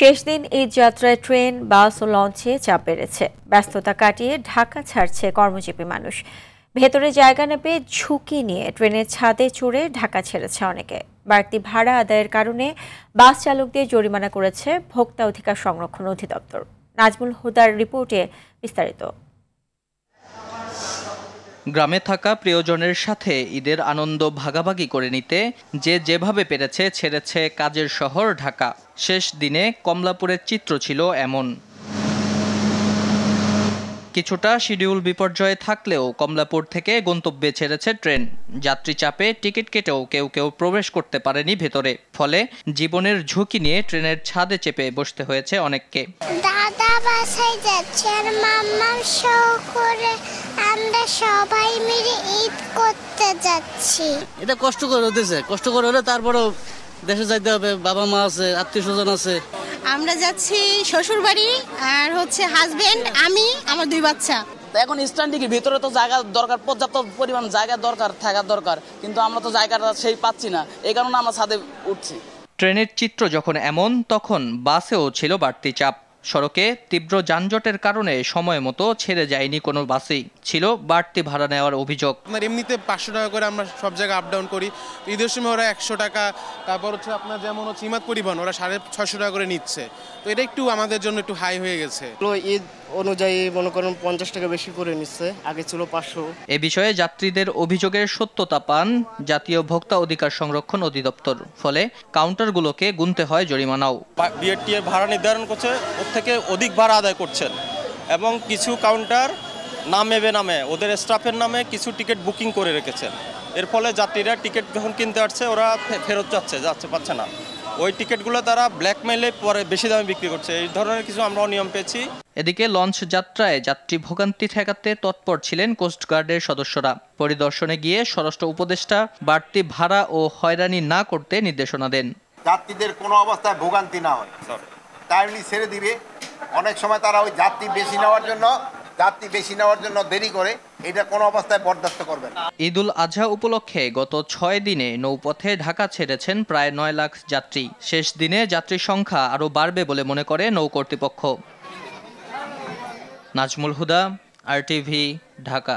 শেষ দিন ঈদ যাত্রায় ট্রেন, বাস ও লঞ্চে চাপ বেড়েছে। ব্যস্ততা কাটিয়ে ঢাকা ছাড়ছে কর্মজীবী মানুষ। ভেতরে জায়গা না পেয়ে ঝুঁকি নিয়ে ট্রেনের ছাদে চড়ে ঢাকা ছেড়েছে অনেকে। বাড়তি ভাড়া আদায়ের কারণে বাস চালকদের জরিমানা করেছে ভোক্তা অধিকার সংরক্ষণ অধিদপ্তর। নাজমুল হুদার রিপোর্টে বিস্তারিত। গ্রামে থাকা প্রিয়জনের সাথে ঈদের আনন্দ ভাগাভাগি করে নিতে যে যেভাবে পেরেছে ছেড়েছে কাজের শহর ঢাকা। শেষ দিনে কমলাপুরের চিত্র ছিল এমন। কিছুটা শিডিউল বিপর্যয়ে থাকলেও কমলাপুর থেকে গন্তব্যে ছেড়েছে ট্রেন। যাত্রী চাপে টিকিট কেটেও কেউ কেউ প্রবেশ করতে পারেনি ভেতরে। ফলে জীবনের ঝুঁকি নিয়ে ট্রেনের ছাদে চেপে বসতে হয়েছে অনেককে। দাদা বাসায় যাচ্ছে আর মাম্মা শো করে আমরা সবাই মিলে ঈদ করতে যাচ্ছি। এটা কষ্ট করে হতেছে, কষ্ট করে হলে তারপরেও দেশে যাইতে হবে, বাবা মা আছে, আত্মীয় স্বজন আছে। আমরা যাচ্ছি শ্বশুর বাড়ি আর হাজবেন্ড, আমি, আমার 2 বাচ্চা। এখন স্ট্যান্ডিংয়ের ভিতরে তো জায়গা দরকার, পর্যাপ্ত পরিমাণ জায়গা দরকার, থাকার দরকার, কিন্তু আমরা তো জায়গাটা সেই পাচ্ছি না, এই কারণে আমরা ছাদে উঠছি। ট্রেনের চিত্র যখন এমন, তখন বাসেও ছিল বাড়তি চাপ। সড়কে তীব্র যানজটের কারণে সময় মতো ছেড়ে যায়নি কোনো বাসই। ছিল বাড়তি ভাড়া নেওয়ার অভিযোগ। আপনার এমনিতে 500 টাকা করে আমরা সব জায়গায় আপ ডাউন করি, ঈদের সময় ওরা 100 টাকা, তারপর আপনার যেমন ইমাদ পরিবহন ওরা 650 টাকা করে নিচ্ছে। তো এটা একটু আমাদের জন্য একটু হাই হয়ে গেছে। ঈদ অনুযায়ী মনে করেন 50 টাকা বেশি করে নিচ্ছে, আগে ছিল 500। এ বিষয়ে যাত্রীদের অভিযোগের সত্যতা পান জাতীয় ভোক্তা অধিকার সংরক্ষণ অধিদপ্তর। ফলে কাউন্টারগুলোকে গুনতে হয় জরিমানাও। বিআরটিএ ভাড়া নির্ধারণ করছে, ওর থেকে অধিক ভাড়া আদায় করছেন, এবং কিছু কাউন্টার নামে ওদের স্টাফের নামে কিছু টিকিট বুকিং করে রেখেছেন। এর ফলে যাত্রীরা টিকিট যখন কিনতে আসছে ওরা ফেরত পাচ্ছে না। ওই টিকিটগুলো তারা ব্ল্যাকমেইলে পরে বেশি দামে বিক্রি করছে। এই ধরনের কিছু আমরা অনিয়ম পেয়েছি। এদিকে লঞ্চ যাত্রায় যাত্রী ভোগান্তি ঠেকাতে তৎপর ছিলেন কোস্টগার্ডের সদস্যরা। পরিদর্শনে গিয়ে স্বরাষ্ট্র উপদেষ্টা বাড়তি ভাড়া ও হয়রানি না করতে নির্দেশনা দেন। যাত্রীদের কোনো অবস্থায় ভোগান্তি না হয়, টাইমলি ছেড়ে দিবে। অনেক সময় তারা ওই যাত্রী বেশি নেওয়ার জন্য দেরি করে, এটা কোনো অবস্থায় বরদাস্ত করবে না। ঈদুল আজহা উপলক্ষে গত 6 দিনে নৌপথে ঢাকা ছেড়েছেন প্রায় 9 লাখ যাত্রী। শেষ দিনে যাত্রীর সংখ্যা আরও বাড়বে বলে মনে করে নৌ কর্তৃপক্ষ। নাজমুল হুদা, RTV, ঢাকা।